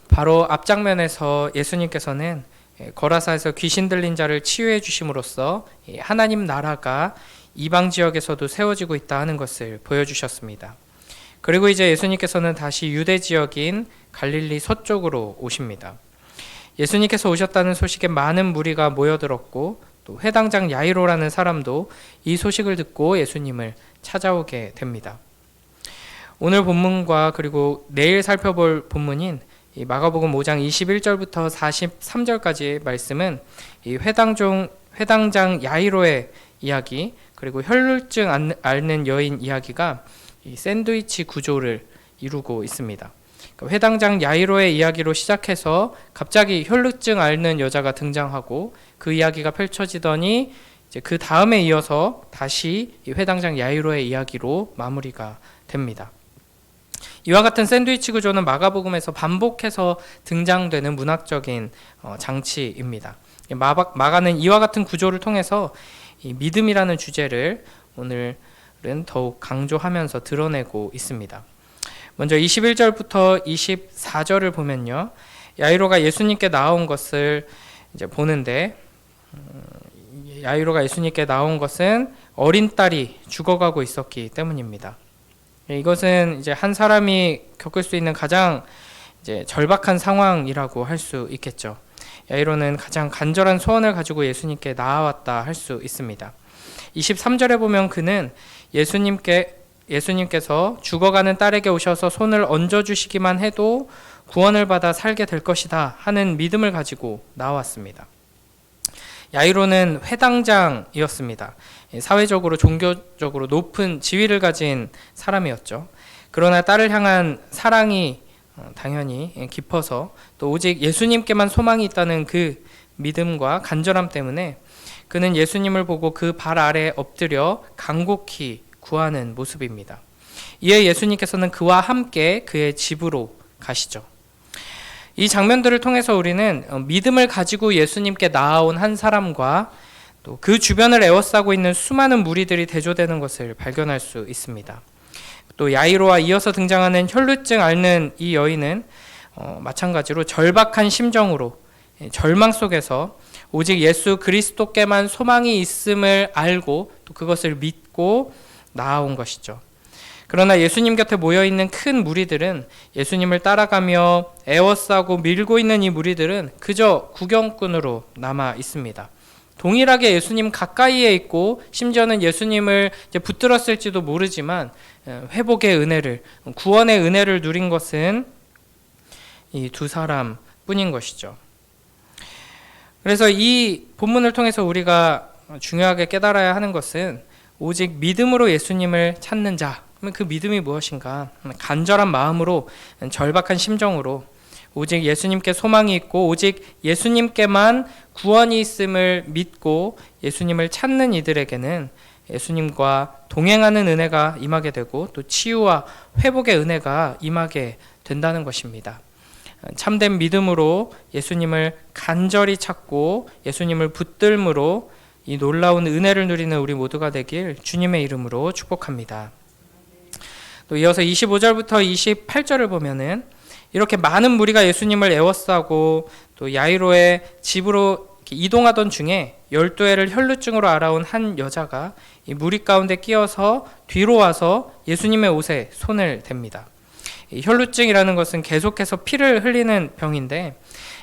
바로 앞장면에서 예수님께서는 거라사에서 귀신 들린 자를 치유해 주심으로써 하나님 나라가 이방 지역에서도 세워지고 있다 하는 것을 보여주셨습니다. 그리고 이제 예수님께서는 다시 유대 지역인 갈릴리 서쪽으로 오십니다. 예수님께서 오셨다는 소식에 많은 무리가 모여들었고 또 회당장 야이로라는 사람도 이 소식을 듣고 예수님을 찾아오게 됩니다. 오늘 본문과 그리고 내일 살펴볼 본문인 이 마가복음 5장 21절부터 43절까지의 말씀은 이 회당장 야이로의 이야기 그리고 혈루증 앓는 여인 이야기가 이 샌드위치 구조를 이루고 있습니다. 그러니까 회당장 야이로의 이야기로 시작해서 갑자기 혈루증 앓는 여자가 등장하고 그 이야기가 펼쳐지더니 이제 그 다음에 이어서 다시 이 회당장 야이로의 이야기로 마무리가 됩니다. 이와 같은 샌드위치 구조는 마가복음에서 반복해서 등장되는 문학적인 장치입니다. 마가는 이와 같은 구조를 통해서 이 믿음이라는 주제를 오늘은 더욱 강조하면서 드러내고 있습니다. 먼저 21절부터 24절을 보면요. 야이로가 예수님께 나온 것을 이제 보는데 야이로가 예수님께 나온 것은 어린 딸이 죽어가고 있었기 때문입니다. 이것은 이제 한 사람이 겪을 수 있는 가장 이제 절박한 상황이라고 할 수 있겠죠. 야이로는 가장 간절한 소원을 가지고 예수님께 나아왔다 할 수 있습니다. 23절에 보면 그는 예수님께서 죽어가는 딸에게 오셔서 손을 얹어주시기만 해도 구원을 받아 살게 될 것이다 하는 믿음을 가지고 나왔습니다. 야이로는 회당장이었습니다. 사회적으로 종교적으로 높은 지위를 가진 사람이었죠. 그러나 딸을 향한 사랑이 당연히 깊어서 또 오직 예수님께만 소망이 있다는 그 믿음과 간절함 때문에 그는 예수님을 보고 그 발 아래에 엎드려 간곡히 구하는 모습입니다. 이에 예수님께서는 그와 함께 그의 집으로 가시죠. 이 장면들을 통해서 우리는 믿음을 가지고 예수님께 나아온 한 사람과 또 그 주변을 에워싸고 있는 수많은 무리들이 대조되는 것을 발견할 수 있습니다. 또 야이로와 이어서 등장하는 혈루증 앓는 이 여인은 마찬가지로 절박한 심정으로 절망 속에서 오직 예수 그리스도께만 소망이 있음을 알고 또 그것을 믿고 나아온 것이죠. 그러나 예수님 곁에 모여있는 큰 무리들은 예수님을 따라가며 에워싸고 밀고 있는 이 무리들은 그저 구경꾼으로 남아 있습니다. 동일하게 예수님 가까이에 있고 심지어는 예수님을 붙들었을지도 모르지만 회복의 은혜를, 구원의 은혜를 누린 것은 이 두 사람 뿐인 것이죠. 그래서 이 본문을 통해서 우리가 중요하게 깨달아야 하는 것은 오직 믿음으로 예수님을 찾는 자, 그 믿음이 무엇인가? 간절한 마음으로 절박한 심정으로 오직 예수님께 소망이 있고 오직 예수님께만 구원이 있음을 믿고 예수님을 찾는 이들에게는 예수님과 동행하는 은혜가 임하게 되고 또 치유와 회복의 은혜가 임하게 된다는 것입니다. 참된 믿음으로 예수님을 간절히 찾고 예수님을 붙들므로 이 놀라운 은혜를 누리는 우리 모두가 되길 주님의 이름으로 축복합니다. 또 이어서 25절부터 28절을 보면은 이렇게 많은 무리가 예수님을 에워싸고 또 야이로의 집으로 이동하던 중에 12해를 혈루증으로 앓아온 한 여자가 이 무리 가운데 끼어서 뒤로 와서 예수님의 옷에 손을 댑니다. 혈루증이라는 것은 계속해서 피를 흘리는 병인데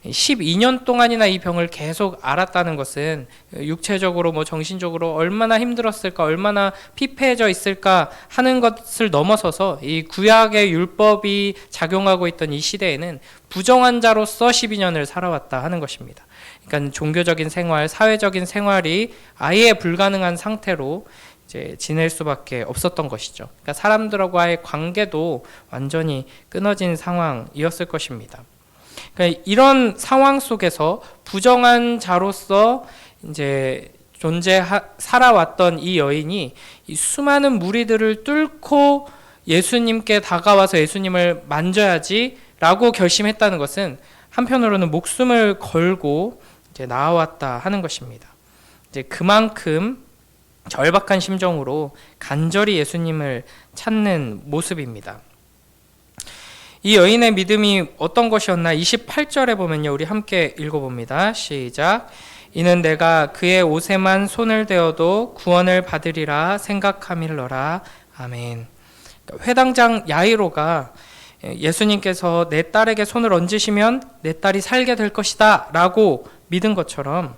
12년 동안이나 이 병을 계속 앓았다는 것은 육체적으로 정신적으로 얼마나 힘들었을까, 얼마나 피폐해져 있을까 하는 것을 넘어서서 이 구약의 율법이 작용하고 있던 이 시대에는 부정한 자로서 12년을 살아왔다 하는 것입니다. 그러니까 종교적인 생활, 사회적인 생활이 아예 불가능한 상태로 이제 지낼 수밖에 없었던 것이죠. 그러니까 사람들과의 관계도 완전히 끊어진 상황이었을 것입니다. 그러니까 이런 상황 속에서 부정한 자로서 이제 살아왔던 이 여인이 이 수많은 무리들을 뚫고 예수님께 다가와서 예수님을 만져야지라고 결심했다는 것은 한편으로는 목숨을 걸고 이제 나아왔다 하는 것입니다. 이제 그만큼 절박한 심정으로 간절히 예수님을 찾는 모습입니다. 이 여인의 믿음이 어떤 것이었나 28절에 보면요. 우리 함께 읽어봅니다. 시작. 이는 내가 그의 옷에만 손을 대어도 구원을 받으리라 생각함일러라. 아멘. 회당장 야이로가 예수님께서 내 딸에게 손을 얹으시면 내 딸이 살게 될 것이다 라고 믿은 것처럼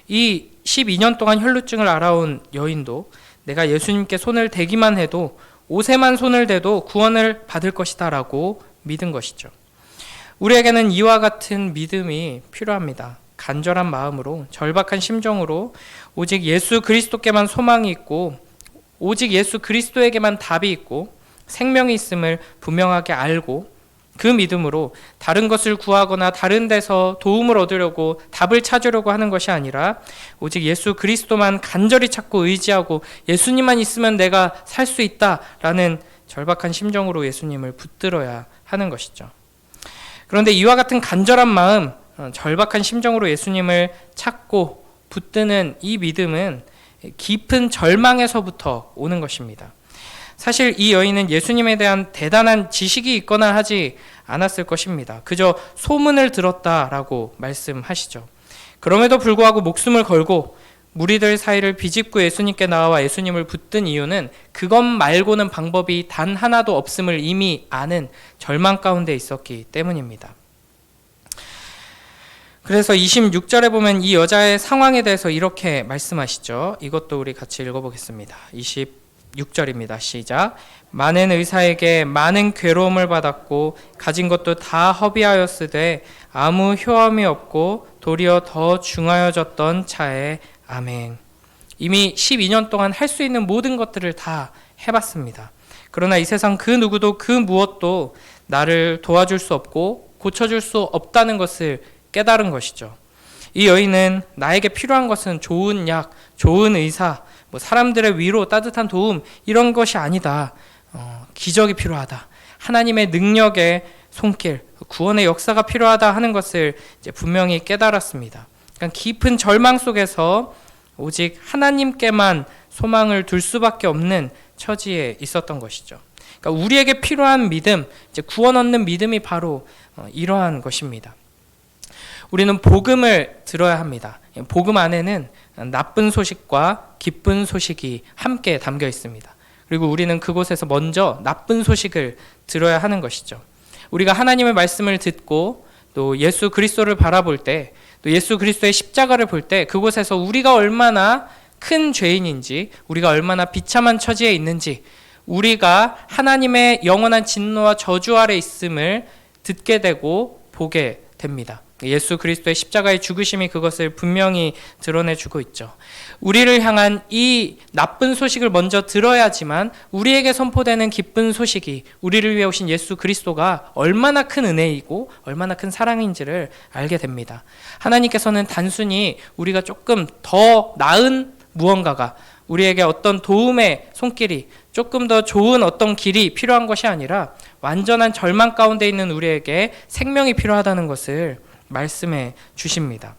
이 12년 동안 혈루증을 앓아온 여인도 내가 예수님께 손을 대기만 해도 옷에만 손을 대도 구원을 받을 것이다 라고 믿은 것이죠. 우리에게는 이와 같은 믿음이 필요합니다. 간절한 마음으로 절박한 심정으로 오직 예수 그리스도께만 소망이 있고 오직 예수 그리스도에게만 답이 있고 생명이 있음을 분명하게 알고 그 믿음으로 다른 것을 구하거나 다른 데서 도움을 얻으려고 답을 찾으려고 하는 것이 아니라 오직 예수 그리스도만 간절히 찾고 의지하고 예수님만 있으면 내가 살 수 있다라는 절박한 심정으로 예수님을 붙들어야 하는 것이죠. 그런데 이와 같은 간절한 마음, 절박한 심정으로 예수님을 찾고 붙드는 이 믿음은 깊은 절망에서부터 오는 것입니다. 사실 이 여인은 예수님에 대한 대단한 지식이 있거나 하지 않았을 것입니다. 그저 소문을 들었다라고 말씀하시죠. 그럼에도 불구하고 목숨을 걸고 무리들 사이를 비집고 예수님께 나와 예수님을 붙든 이유는 그것 말고는 방법이 단 하나도 없음을 이미 아는 절망 가운데 있었기 때문입니다. 그래서 26절에 보면 이 여자의 상황에 대해서 이렇게 말씀하시죠. 이것도 우리 같이 읽어보겠습니다. 26절입니다. 시작. 많은 의사에게 많은 괴로움을 받았고 가진 것도 다 허비하였으되 아무 효험이 없고 도리어 더 중하여졌던 차에 아멘. 이미 12년 동안 할 수 있는 모든 것들을 다 해봤습니다. 그러나 이 세상 그 누구도 그 무엇도 나를 도와줄 수 없고 고쳐줄 수 없다는 것을 깨달은 것이죠. 이 여인은 나에게 필요한 것은 좋은 약, 좋은 의사, 사람들의 위로, 따뜻한 도움 이런 것이 아니다. 기적이 필요하다. 하나님의 능력의 손길, 구원의 역사가 필요하다 하는 것을 이제 분명히 깨달았습니다. 그러니까 깊은 절망 속에서 오직 하나님께만 소망을 둘 수밖에 없는 처지에 있었던 것이죠. 그러니까 우리에게 필요한 믿음, 이제 구원 얻는 믿음이 바로 이러한 것입니다. 우리는 복음을 들어야 합니다. 복음 안에는 나쁜 소식과 기쁜 소식이 함께 담겨 있습니다. 그리고 우리는 그곳에서 먼저 나쁜 소식을 들어야 하는 것이죠. 우리가 하나님의 말씀을 듣고 또 예수 그리스도를 바라볼 때, 또 예수 그리스도의 십자가를 볼 때 그곳에서 우리가 얼마나 큰 죄인인지, 우리가 얼마나 비참한 처지에 있는지, 우리가 하나님의 영원한 진노와 저주 아래 있음을 듣게 되고 보게 됩니다. 예수 그리스도의 십자가의 죽으심이 그것을 분명히 드러내주고 있죠. 우리를 향한 이 나쁜 소식을 먼저 들어야지만 우리에게 선포되는 기쁜 소식이 우리를 위해 오신 예수 그리스도가 얼마나 큰 은혜이고 얼마나 큰 사랑인지를 알게 됩니다. 하나님께서는 단순히 우리가 조금 더 나은 무언가가, 우리에게 어떤 도움의 손길이, 조금 더 좋은 어떤 길이 필요한 것이 아니라 완전한 절망 가운데 있는 우리에게 생명이 필요하다는 것을 말씀해 주십니다.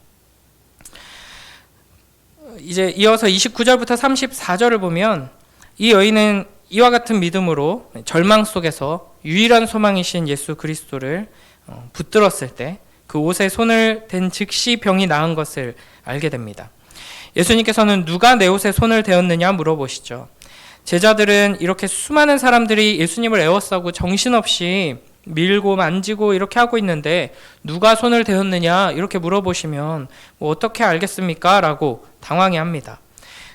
이제 이어서 29절부터 34절을 보면 이 여인은 이와 같은 믿음으로 절망 속에서 유일한 소망이신 예수 그리스도를 붙들었을 때 그 옷에 손을 댄 즉시 병이 나은 것을 알게 됩니다. 예수님께서는 누가 내 옷에 손을 대었느냐 물어보시죠. 제자들은 이렇게 수많은 사람들이 예수님을 에워싸고 정신없이 밀고 만지고 이렇게 하고 있는데 누가 손을 대었느냐 이렇게 물어보시면 어떻게 알겠습니까? 라고 당황해합니다.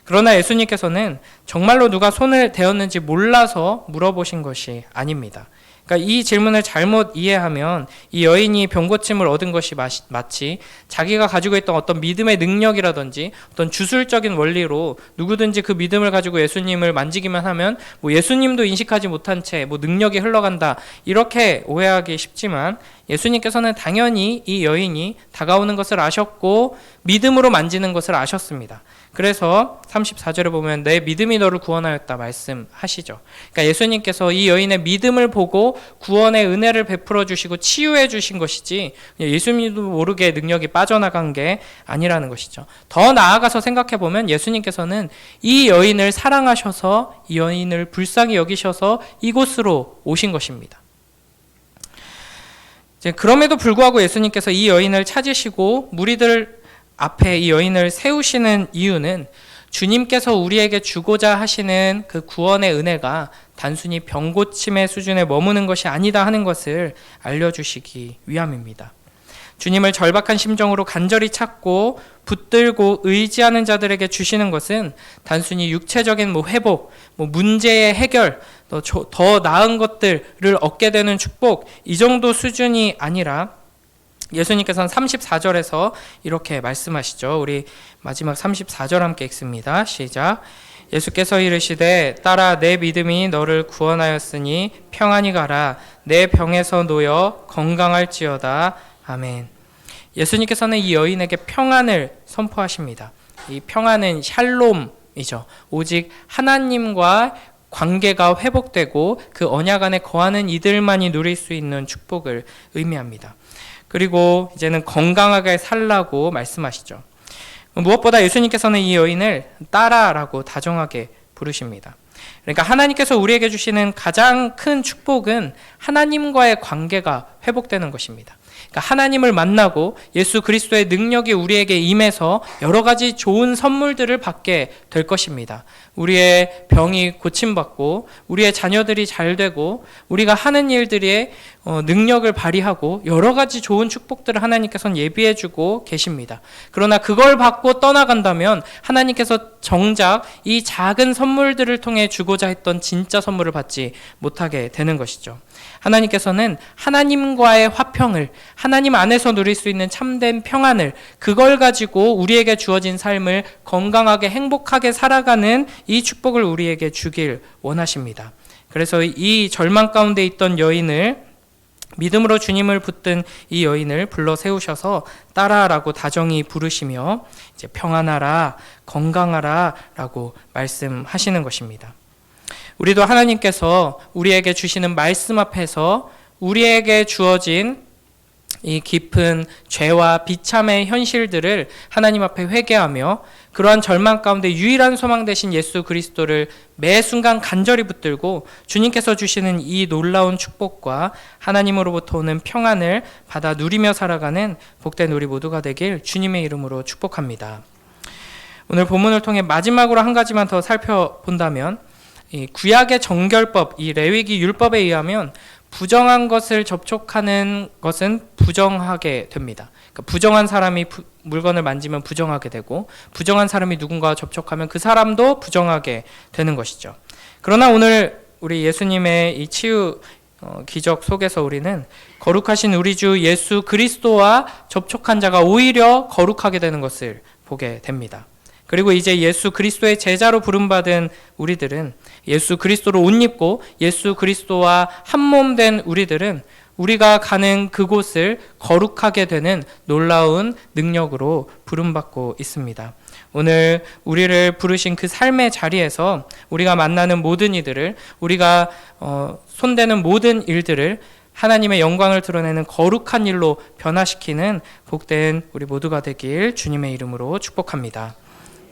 그러나 예수님께서는 정말로 누가 손을 대었는지 몰라서 물어보신 것이 아닙니다. 그러니까 이 질문을 잘못 이해하면 이 여인이 병고침을 얻은 것이 마치 자기가 가지고 있던 어떤 믿음의 능력이라든지 어떤 주술적인 원리로 누구든지 그 믿음을 가지고 예수님을 만지기만 하면 예수님도 인식하지 못한 채 능력이 흘러간다 이렇게 오해하기 쉽지만 예수님께서는 당연히 이 여인이 다가오는 것을 아셨고 믿음으로 만지는 것을 아셨습니다. 그래서 34절에 보면 내 믿음이 너를 구원하였다 말씀하시죠. 그러니까 예수님께서 이 여인의 믿음을 보고 구원의 은혜를 베풀어 주시고 치유해 주신 것이지 예수님도 모르게 능력이 빠져나간 게 아니라는 것이죠. 더 나아가서 생각해 보면 예수님께서는 이 여인을 사랑하셔서 이 여인을 불쌍히 여기셔서 이곳으로 오신 것입니다. 이제 그럼에도 불구하고 예수님께서 이 여인을 찾으시고 무리들 앞에 이 여인을 세우시는 이유는 주님께서 우리에게 주고자 하시는 그 구원의 은혜가 단순히 병고침의 수준에 머무는 것이 아니다 하는 것을 알려주시기 위함입니다. 주님을 절박한 심정으로 간절히 찾고 붙들고 의지하는 자들에게 주시는 것은 단순히 육체적인 회복, 문제의 해결, 더 나은 것들을 얻게 되는 축복, 이 정도 수준이 아니라 예수님께서는 34절에서 이렇게 말씀하시죠. 우리 마지막 34절 함께 읽습니다. 시작. 예수께서 이르시되 딸아 내 믿음이 너를 구원하였으니 평안히 가라. 내 병에서 놓여 건강할지어다. 아멘. 예수님께서는 이 여인에게 평안을 선포하십니다. 이 평안은 샬롬이죠. 오직 하나님과 관계가 회복되고 그 언약 안에 거하는 이들만이 누릴 수 있는 축복을 의미합니다. 그리고 이제는 건강하게 살라고 말씀하시죠. 무엇보다 예수님께서는 이 여인을 딸아라고 다정하게 부르십니다. 그러니까 하나님께서 우리에게 주시는 가장 큰 축복은 하나님과의 관계가 회복되는 것입니다. 그러니까 하나님을 만나고 예수 그리스도의 능력이 우리에게 임해서 여러 가지 좋은 선물들을 받게 될 것입니다. 우리의 병이 고침받고 우리의 자녀들이 잘 되고 우리가 하는 일들의 능력을 발휘하고 여러 가지 좋은 축복들을 하나님께서는 예비해 주고 계십니다. 그러나 그걸 받고 떠나간다면 하나님께서 정작 이 작은 선물들을 통해 주고자 했던 진짜 선물을 받지 못하게 되는 것이죠. 하나님께서는 하나님과의 화평을, 하나님 안에서 누릴 수 있는 참된 평안을, 그걸 가지고 우리에게 주어진 삶을 건강하게 행복하게 살아가는 이 축복을 우리에게 주길 원하십니다. 그래서 이 절망 가운데 있던 여인을, 믿음으로 주님을 붙든 이 여인을 불러 세우셔서 딸아라고 다정히 부르시며 이제 평안하라, 건강하라 라고 말씀하시는 것입니다. 우리도 하나님께서 우리에게 주시는 말씀 앞에서 우리에게 주어진 이 깊은 죄와 비참의 현실들을 하나님 앞에 회개하며 그러한 절망 가운데 유일한 소망 되신 예수 그리스도를 매 순간 간절히 붙들고 주님께서 주시는 이 놀라운 축복과 하나님으로부터 오는 평안을 받아 누리며 살아가는 복된 우리 모두가 되길 주님의 이름으로 축복합니다. 오늘 본문을 통해 마지막으로 한 가지만 더 살펴본다면 이 구약의 정결법, 이 레위기 율법에 의하면 부정한 것을 접촉하는 것은 부정하게 됩니다. 그러니까 부정한 사람이 물건을 만지면 부정하게 되고 부정한 사람이 누군가와 접촉하면 그 사람도 부정하게 되는 것이죠. 그러나 오늘 우리 예수님의 이 치유 기적 속에서 우리는 거룩하신 우리 주 예수 그리스도와 접촉한 자가 오히려 거룩하게 되는 것을 보게 됩니다. 그리고 이제 예수 그리스도의 제자로 부름받은 우리들은 예수 그리스도로 옷 입고 예수 그리스도와 한몸 된 우리들은 우리가 가는 그곳을 거룩하게 되는 놀라운 능력으로 부름받고 있습니다. 오늘 우리를 부르신 그 삶의 자리에서 우리가 만나는 모든 이들을, 우리가 손대는 모든 일들을 하나님의 영광을 드러내는 거룩한 일로 변화시키는 복된 우리 모두가 되길 주님의 이름으로 축복합니다.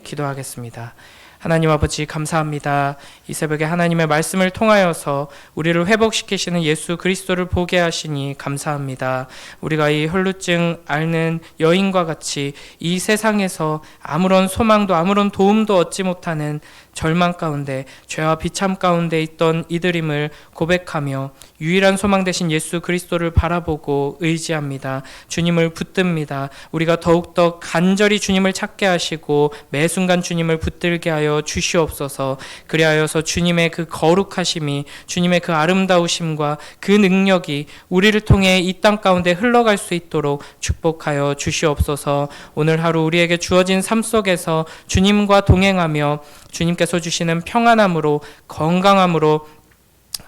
기도하겠습니다. 하나님 아버지 감사합니다. 이 새벽에 하나님의 말씀을 통하여서 우리를 회복시키시는 예수 그리스도를 보게 하시니 감사합니다. 우리가 이 혈루증 앓는 여인과 같이 이 세상에서 아무런 소망도 아무런 도움도 얻지 못하는 절망 가운데 죄와 비참 가운데 있던 이들임을 고백하며 유일한 소망 되신 예수 그리스도를 바라보고 의지합니다. 주님을 붙듭니다. 우리가 더욱더 간절히 주님을 찾게 하시고 매 순간 주님을 붙들게 하여 주시옵소서. 그리하여서 주님의 그 거룩하심이, 주님의 그 아름다우심과 그 능력이 우리를 통해 이 땅 가운데 흘러갈 수 있도록 축복하여 주시옵소서. 오늘 하루 우리에게 주어진 삶 속에서 주님과 동행하며 주님께서 주시는 평안함으로, 건강함으로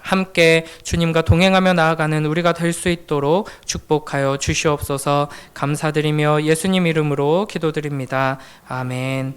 함께 주님과 동행하며 나아가는 우리가 될 수 있도록 축복하여 주시옵소서. 감사드리며 예수님 이름으로 기도드립니다. 아멘.